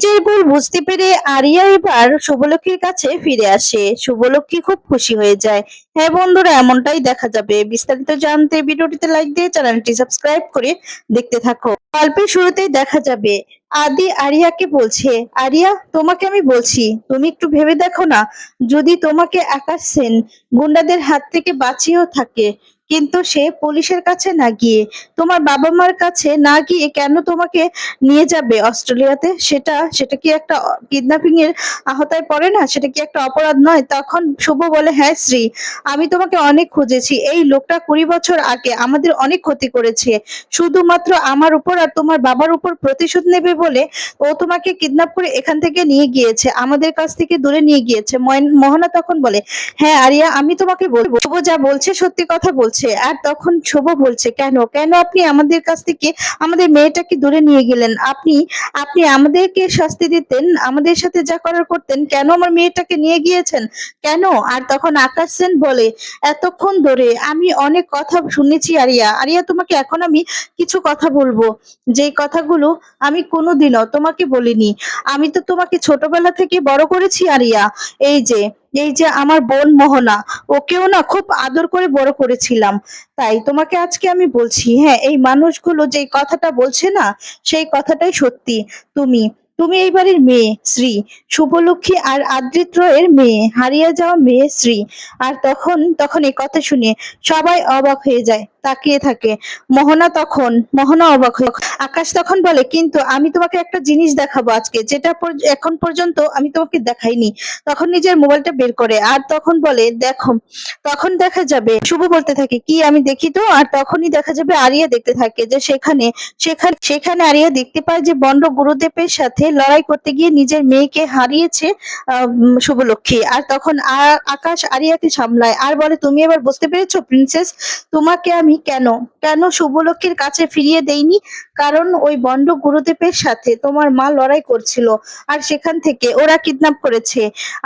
নিজের ভুল বুঝতে পেরে আরিয়া এবার শুভলক্ষীর কাছে ফিরে আসে। শুভলক্ষী খুব খুশি হয়ে যায়। হ্যাঁ বন্ধুরা, এমনটাই দেখা যাবে। বিস্তারিত জানতে ভিডিওটিতে লাইক দিয়ে চ্যানেলটি সাবস্ক্রাইব করে দেখতে থাকো। গল্পের শুরুতেই দেখা যাবে আদি আরিয়াকে বলছে, আরিয়া তোমাকে আমি বলছি, তুমি একটু ভেবে দেখো না, যদি তোমাকে আকাশ সেন গুন্ডাদের হাত থেকে বাঁচিয়েও থাকে, কিন্তু সে পুলিশের কাছে না গিয়ে, তোমার বাবা মার কাছে না গিয়ে কেন তোমাকে নিয়ে যাবে অস্ট্রেলিয়াতে? সেটা সেটা কি একটা কিডন্যাপিং এর আওতায় পড়ে না? সেটা কি একটা অপরাধ নয়? তখন শুভ বলে, হ্যাঁ শ্রী, আমি তোমাকে অনেক খুঁজেছি। এই লোকটা 20 বছর আগে আমাদের অনেক ক্ষতি করেছে। শুধুমাত্র আমার উপর আর তোমার বাবার উপর প্রতিশোধ নেবে বলে ও তোমাকে কিডন্যাপ করে এখান থেকে নিয়ে গিয়েছে, আমাদের কাছ থেকে দূরে নিয়ে গিয়েছে। মোহনা তখন বলে, হ্যাঁ আরিয়া, আমি তোমাকে বলবো, শুভ যা বলছে সত্যি কথা বলছে। আর তখন শুভ বলছে, কেন কেন আপনি আমাদের কাছ থেকে আমাদের মেয়েটাকে দূরে নিয়ে গেলেন? আপনি আপনি আমাদেরকে শাস্তি দিতেন, আমাদের সাথে যা করার করতেন, কেন আমার মেয়েটাকে নিয়ে গিয়েছেন? কেন? আর তখন আকাশ সেন বলে, এতক্ষণ ধরে আমি অনেক কথা শুনেছি আরিয়া। আরিয়া, তোমাকে এখন আমি কিছু কথা বলবো, যেই কথাগুলো আমি কোনোদিনও তোমাকে বলিনি। আমি তো তোমাকে ছোটবেলা থেকে বড় করেছি আরিয়া। এই যে এই যে আমার বোন মোহনা, ওকেও না খুব আদর করে বড় করেছিলাম। তাই তোমাকে আজকে আমি বলছি, হ্যাঁ এই মানুষগুলো যেই কথাটা বলছে না, সেই কথাটাই সত্যি। তুমি তুমি এই বাড়ির মেয়ে শ্রী, শুভলক্ষী আর আদ্রিত রয়ের মেয়ে, হারিয়ে যাওয়া মেয়ে শ্রী। আর তখন তখন এই কথা শুনে সবাই অবাক হয়ে যায়, তাকিয়ে থাকে। মোহনা অবাক হয়ে, আকাশ তখন বলে, কিন্তু আমি তোমাকে একটা জিনিস দেখাবো আজকে, যেটা এখন পর্যন্ত আমি তোমাকে দেখাইনি। তখন নিজের মোবাইলটা বের করে আর তখন বলে, দেখো। তখন দেখা যাবে শুভ বলতে থাকে, কি আমি দেখি তো। আর তখনই দেখা যাবে আরিয়া দেখতে থাকে যে সেখানে সেখানে সেখানে আরিয়া দেখতে পায় যে বন্ড গুরুদেবের সাথে লড়াই করতে গিয়ে নিজের মেয়েকে হারিয়েছে শুভলক্ষী। আর তখন আকাশ আরিয়াকে সামলায় আর বলে, তুমি এবার বুঝতে পেরেছো প্রিন্সেস, তোমাকে আমি কেন কেন শুভলক্ষীর কাছে ফিরিয়ে দেইনি? কারণ ওই বন্ড গুরুদেবের সাথে তোমার মা লড়াই করছিল, আর সেখান থেকে ওরা কিডন্যাপ করেছে।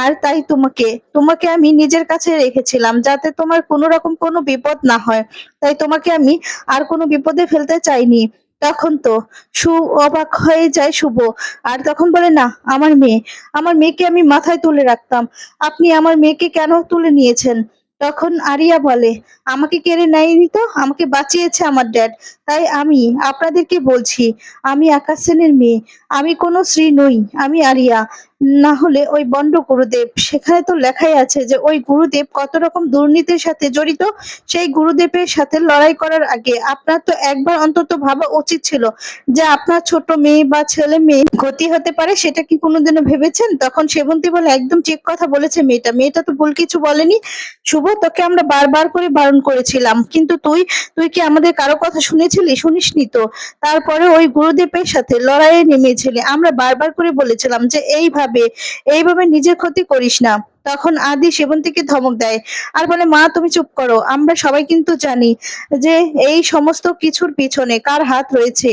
আর তাই তোমাকে তোমাকে আমি নিজের কাছে রেখেছিলাম, যাতে তোমার কোনো রকম কোনো বিপদ না হয়। তাই তোমাকে আমি আর কোনো বিপদে ফেলতে চাইনি। তখন তো অবাক হয়ে যায় শুভ। আর তখন বলে, না, আমার মেয়েকে আমি মাথায় তুলে রাখতাম, আপনি আমার মেয়েকে কেন তুলে নিয়েছেন? তখন আরিয়া বলে, আমাকে কেড়ে নেয়নি তো, আমাকে বাঁচিয়েছে আমার ড্যাড। তাই আমি আপনাদেরকে বলছি, আমি আকাশ সেনের মেয়ে, আমি কোনো শ্রী নই, আমি আরিয়া। না হলে ওই বন্ড গুরুদেব, সেখানে তো লেখাই আছে যে ওই গুরুদেব কত রকম দুর্নীতির সাথে জড়িত। সেই গুরুদেবের সাথে লড়াই করার আগে আপনার তো একবার অন্তত ভাবা উচিত ছিল যে আপনার ছোট মেয়ে বা ছেলে মেয়ে ক্ষতি হতে পারে। সেটা কি কোনোদিনও ভেবেছেন? তখন সেবন্তী বলে, একদম ঠিক কথা বলেছে মেয়েটা, মেয়েটা তো ভুল কিছু বলেনি। শুভ, তোকে আমরা বারবার করে বারণ করেছিলাম, কিন্তু তুই তুই কি আমাদের কারো কথা শুনেছিলি? শুনিসনি তো। তারপরে ওই গুরুদেবের সাথে লড়াইয়ে নেমেছিলি। আমরা বারবার করে বলেছিলাম যে এইভাবে নিজের ক্ষতি করিস না। তখন আদি সেবন্তীকে ধমক দেয় আর বলে, মা তুমি চুপ করো, আমরা সবাই কিন্তু জানি যে এই সমস্ত কিছুর পিছনে কার হাত রয়েছে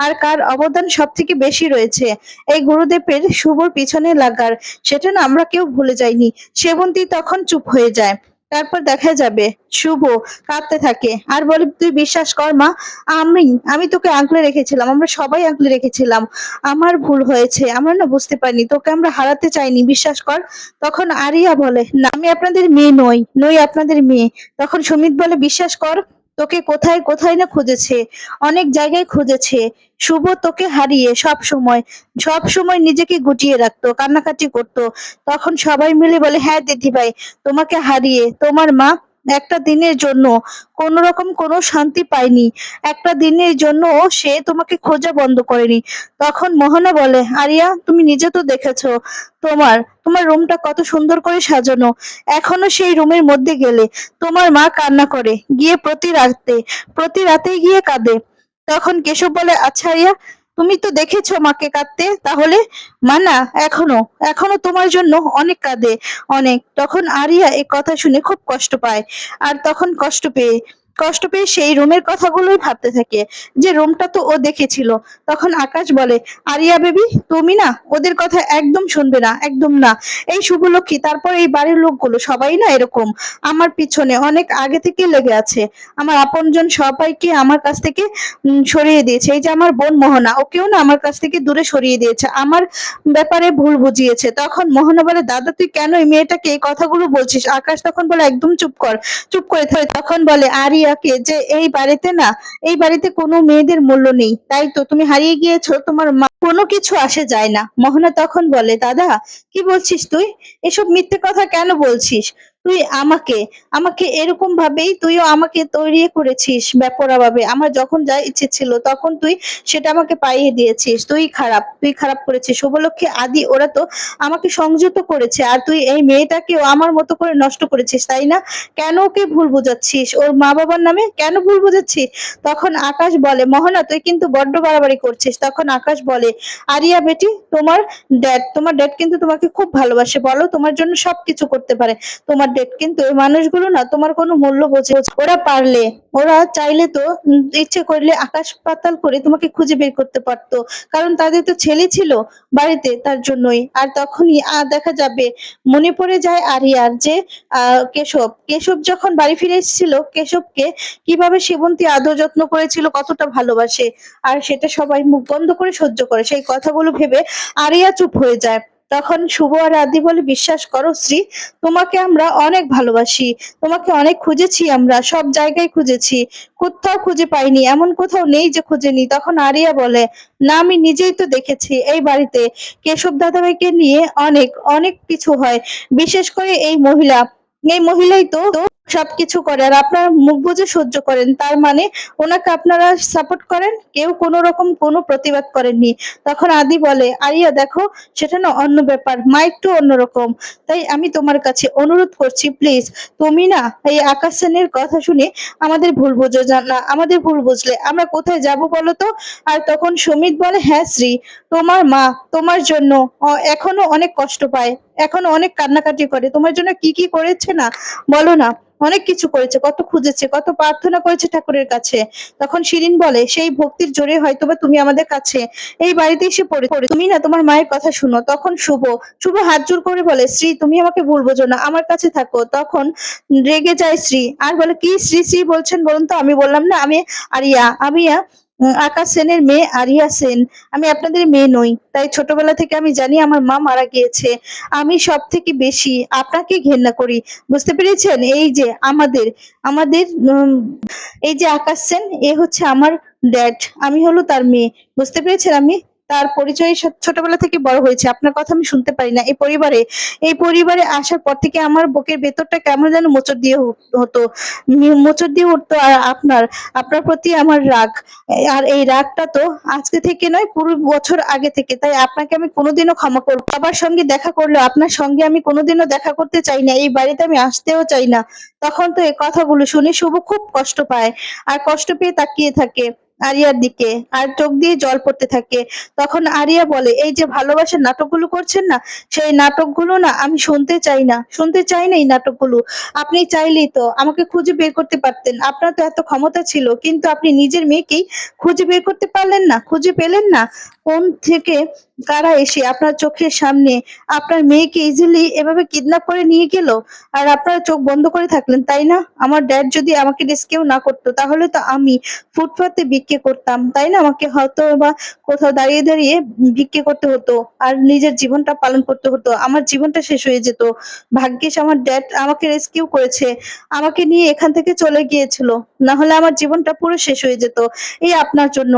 আর কার অবদান সব থেকে বেশি রয়েছে। এই গুরুদেবের শুভর পিছনে লাগার, সেটা না আমরা কেউ ভুলে যাইনি। সেবন্তী তখন চুপ হয়ে যায়। তারপর দেখা যাবে শুভ কাঁদতে থাকে আর বলে, তুই বিশ্বাস কর মা, আমি আমি তোকে আগলে রেখেছিলাম, আমরা সবাই আগলে রেখেছিলাম। আমার ভুল হয়েছে, আমরা না বুঝতে পারিনি, তোকে আমরা হারাতে চাইনি, বিশ্বাস কর। তখন আরিয়া বলে, না আমি আপনাদের মেয়ে নই আপনাদের মেয়ে। তখন সুমিত বলে, বিশ্বাস কর, তোকে কোথায় কোথায় না খুঁজেছে, অনেক জায়গায় খুঁজেছে। শুভ তোকে হারিয়ে সব সময় নিজেকে গুটিয়ে রাখতো, কান্নাকাটি করতো। তখন সবাই মিলে বলে, হ্যাঁ দিদিভাই, তোমাকে হারিয়ে তোমার মা একটা দিনের জন্য কোন রকম কোনো শান্তি পায়নি, একটা দিনের জন্য সে তোমাকে খোঁজা বন্ধ করেনি। তখন মোহনা বলে, আরিয়া তুমি নিজে তো দেখেছো, তোমার তোমার রুমটা কত সুন্দর করে সাজানো, এখনো সেই রুমের মধ্যে গেলে তোমার মা কান্না করে গিয়ে প্রতি রাতেই গিয়ে কাঁদে। তখন কেশব বলে, আচ্ছা আরিয়া, তুমি তো দেখেছো মাকে কাঁদতে, তাহলে মা না এখনো এখনো তোমার জন্য অনেক কাঁদে, অনেক। তখন আরিয়া এই কথা শুনে খুব কষ্ট পায়। আর তখন কষ্ট পেয়ে সেই রুমের কথাগুলোই ভাবতে থাকে, যে রুমটা তো ও দেখেছিল। তখন আকাশ বলে, আরিয়া বেবি, তুমি না ওদের কথা একদম শুনবে না, একদম না। এই শুভলক্ষ্মী, তারপর এই বাড়ির লোকগুলো সবাই না এরকম, আমার পিছনে অনেক আগে থেকে লেগে আছে। আমার আপনজন সবাইকে আমার কাছ থেকে সরিয়ে দিয়েছে। এই যে আমার বোন মোহনা, ওকেও না আমার কাছ থেকে দূরে সরিয়ে দিয়েছে, আমার ব্যাপারে ভুল বুঝিয়েছে। তখন মোহনা বলে, দাদা তুই কেন এই মেয়েটাকে এই কথাগুলো বলছিস? আকাশ তখন বলে, একদম চুপ কর, চুপ করে থাকে। তখন বলে আরিয়াকে, যে এই বাড়িতে না, এই বাড়িতে কোনো মেয়েদের মূল্য নেই, তাই তো তুমি হারিয়ে গিয়েছো, তোমার মা কোনো কিছু আসে যায় না। মোহনা তখন বলে, দাদা কি বলছিস তুই? এসব মিথ্যে কথা কেন বলছিস? তুই আমাকে আমাকে এরকম ভাবেই তুইও আমাকে তৈরি করেছিস বেপরা ভাবে। আমার যখন যা ইচ্ছে ছিল তখন তুই সেটা আমাকে পাইয়ে দিয়েছিস। তুই খারাপ করেছিস। শুভলক্ষ্মী, আদি ওরা তো আমাকে সংযত করেছে, আর তুই এই মেয়েটাকেও আমার মতো করে নষ্ট করেছিস, তাই না? কেন ওকে ভুল বোঝাচ্ছিস? ওর মা বাবার নামে কেন ভুল বোঝাচ্ছিস? তখন আকাশ বলে, মোহনা তুই কিন্তু বড্ড বাড়াবাড়ি করছিস। তখন আকাশ বলে, আরিয়া বেটি, তোমার ড্যাড কিন্তু তোমাকে খুব ভালোবাসে, বলো তোমার জন্য সবকিছু করতে পারে তোমার ডেট। কিন্তু ওই মানুষগুলো না তোমার কোনো মূল্য বোঝে। ওরা চাইলে তো ইচ্ছে করলে আকাশ পাতাল করে তোমাকে খুঁজে বের করতে পারতো, কারণ তাদের তো ছেলে ছিল বাড়িতে, তার জন্যই। আর তখনই দেখা যাবে মনে পড়ে যায় আরিয়ার, যে কেশব যখন বাড়ি ফিরে এসেছিল, কেশবকে কিভাবে সেবন্তী আদর যত্ন করেছিল, কতটা ভালোবাসে, আর সেটা সবাই মুখ বন্ধ করে সহ্য করে। সেই কথাগুলো ভেবে আরিয়া চুপ হয়ে যায়। তখন শুভ আর আদি বলে, বিশ্বাস করো শ্রী, তোমাকে আমরা অনেক ভালোবাসি, তোমাকে অনেক খুঁজেছি, আমরা সব জায়গায় খুঁজেছি, কোথাও খুঁজে পাইনি, এমন কোথাও নেই যে খুঁজেনি। তখন আরিয়া বলে, না আমি নিজেই তো দেখেছি এই বাড়িতে কেশব দাদাভাইকে নিয়ে অনেক অনেক কিছু হয়, বিশেষ করে এই মহিলাই তো সবকিছু করে, আর আপনারা মুখ বুজে সহ্য করেন, তার মানে ওনাকে আপনারা সাপোর্ট করেন, কেউ কোনো রকম কোনো প্রতিবাদ করেননি। তখন আদি বলে, আরিয়া দেখো, সেটা না অন্য ব্যাপার, মা একটু অন্যরকম, তাই আমি তোমার কাছে অনুরোধ করছি, প্লিজ তুমি না এই আকাশ সেনের কথা শুনে আমাদের ভুল বুঝো না। আমাদের ভুল বুঝলে আমরা কোথায় যাব বলো তো? আর তখন সুমিত বলে, হ্যাঁ শ্রী, তোমার মা তোমার জন্য এখনো অনেক কষ্ট পায়, এখনো অনেক কান্নাকাটি করে, তোমার জন্য কি কি করেছে না, বলো না? অনেক কিছু করেছে, কত খুঁজেছে, কত প্রার্থনা করেছে ঠাকুরের কাছে। তখন শিরিন বলে, সেই ভক্তির জোরে হয়তোবা তুমি আমাদের কাছে এই বাড়িতে এসে পড়ে, তুমি না তোমার মায়ের কথা শুনো। তখন শুভ হাত জোর করে বলে, শ্রী তুমি আমাকে ভুল বোঝো না, আমার কাছে থাকো। তখন রেগে যায় শ্রী, আর বলে, কি শ্রী শ্রী বলছেন বলুন তো? আমি বললাম না আমি আরিয়া আকাশ সেনের মেয়ে আরিয়া সেন, আমি আপনাদের মেয়ে নই। তাই ছোটবেলা থেকে আমি জানি আমার মা মারা গিয়েছে, আমি সব থেকে বেশি আপনাকে ঘেন্না করি, বুঝতে পেরেছেন? এই যে আমাদের আমাদের এই যে আকাশ সেন, এ হচ্ছে আমার ড্যাড, আমি হলো তার মেয়ে, বুঝতে পেরেছেন? আমি তার পরিচয় ছোটবেলা থেকে বড় হয়েছে, আপনার কথা আমি শুনতে পারি না। এই পরিবারে আসার পর থেকে আমার বুকের ভেতরটা কেমন যেন মোচড় দিয়ে হতো, মোচড় দিয়ে উঠতো। আর আপনার প্রতি আমার রাগ, আর এই রাগটা তো আজকে থেকে নয়, পুরো বছর আগে থেকে। তাই আপনাকে আমি কোনোদিনও ক্ষমা করবো, বাবার সঙ্গে দেখা করলেও আপনার সঙ্গে আমি কোনোদিনও দেখা করতে চাই না, এই বাড়িতে আমি আসতেও চাই না। তখন তো এই কথাগুলো শুনে শুভ খুব কষ্ট পায়, আর কষ্ট পেয়ে তাকিয়ে থাকে আরিয়ার দিকে, আর চোখ দিয়ে জল পড়তে থাকে। তখন আরিয়া বলে, এই যে ভালোবাসার নাটকগুলো করছেন না, সেই নাটকগুলো না আমি শুনতে চাই না এই নাটকগুলো। আপনি চাইলেই তো আমাকে খুঁজে বের করতে পারতেন, আপনার তো এত ক্ষমতা ছিল, কিন্তু আপনি নিজের মেয়েকেই খুঁজে বের করতে পারলেন না, খুঁজে পেলেন না। কোন থেকে কারা এসে আপনার চোখের সামনে আপনার মেয়েকে ইজিলি এভাবে কিডন্যাপ করে নিয়ে গেল, আর আপনারা চোখ বন্ধ করে থাকলেন, তাই না? আমার ড্যাড যদি আমাকে রেস্কিউ না করতো, তাহলে তো আমি ফুটপাতে ভিক্ষে করতাম, তাই না? আমাকে হয়তো বা কোথাও দাঁড়িয়ে দাঁড়িয়ে ভিক্ষে করতে হতো, আর নিজের জীবনটা পালন করতে হতো, আমার জীবনটা শেষ হয়ে যেত। ভাগ্যিস আমার ড্যাড আমাকে রেস্কিউ করেছে, আমাকে নিয়ে এখান থেকে চলে গিয়েছিল, না হলে আমার জীবনটা পুরো শেষ হয়ে যেত এই আপনার জন্য।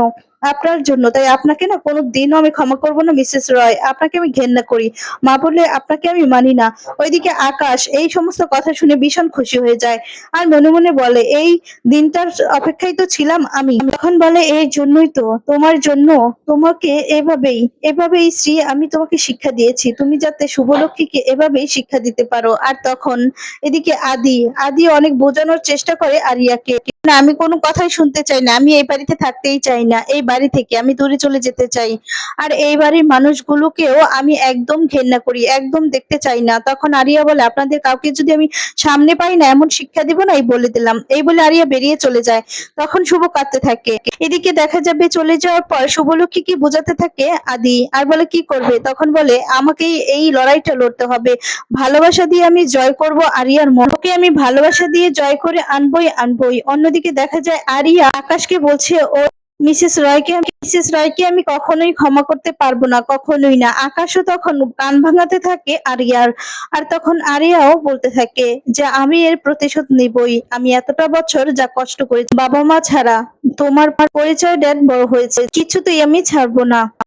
তাই আপনাকে না কোনো দিনও আমি ক্ষমা করবো না মিসেস রয়, আপনাকে আমি ঘেন্না করি, মা বলে আপনাকে আমি মানি না। ওইদিকে আকাশ এই সমস্ত কথা শুনে ভীষণ খুশি হয়ে যায়, আর মনে মনে বলে, এই দিনটার অপেক্ষায় তো ছিলাম আমি। তখন বলে, এই জন্যই তো, তোমার জন্য, তোমাকে এভাবেই শ্রী আমি তোমাকে শিক্ষা দিয়েছি, তুমি যাতে শুভলক্ষ্মীকে এভাবেই শিক্ষা দিতে পারো। আর তখন এদিকে আদি অনেক বোঝানোর চেষ্টা করে আরিয়াকে। না, আমি কোনো কথাই শুনতে চাই না। আমি এই বাড়িতে থাকতেই চাই না। এই বাড়ি থেকে আমি দূরে চলে যেতে চাই। আর এই বাড়ির মানুষগুলোকেও আমি একদম ঘেন্না করি। একদম দেখতে চাই না। তখন আরিয়া বলে, "আপনাদের কাউকে যদি আমি সামনে পাই না, এমন শিক্ষা দিব না, এই বলে দিলাম।" এই বলে আরিয়া বেরিয়ে চলে যায়। তখন শুভ কাঁদতে থাকে। এদিকে দেখা যাবে চলে যাওয়ার পর শুভলক্ষ্মীকে বোঝাতে থাকে আদি। আর বলে, "কি করবে?" তখন বলে, "আমাকেই এই লড়াইটা লড়তে হবে। ভালোবাসা দিয়ে আমি জয় করব আরিয়ার মন। ওকে আমি ভালোবাসা দিয়ে জয় করে আনবই আনবই।" অন্যদিকে দেখা যায় আরিয়া আকাশকে বলছে ও মিসেস রয়কে আমি কখনোই ক্ষমা করতে পারবো না, কখনোই না। আকাশও তখন কান ভাঙাতে থাকে আরিয়ার। আর তখন আরিয়াও বলতে থাকে যে আমি এর প্রতিশোধ নিবই। আমি এতটা বছর যা কষ্ট করেছি বাবা মা ছাড়া, তোমার পরিচয় ড্যাড বড় হয়েছে, কিছুতেই আমি ছাড়বো না।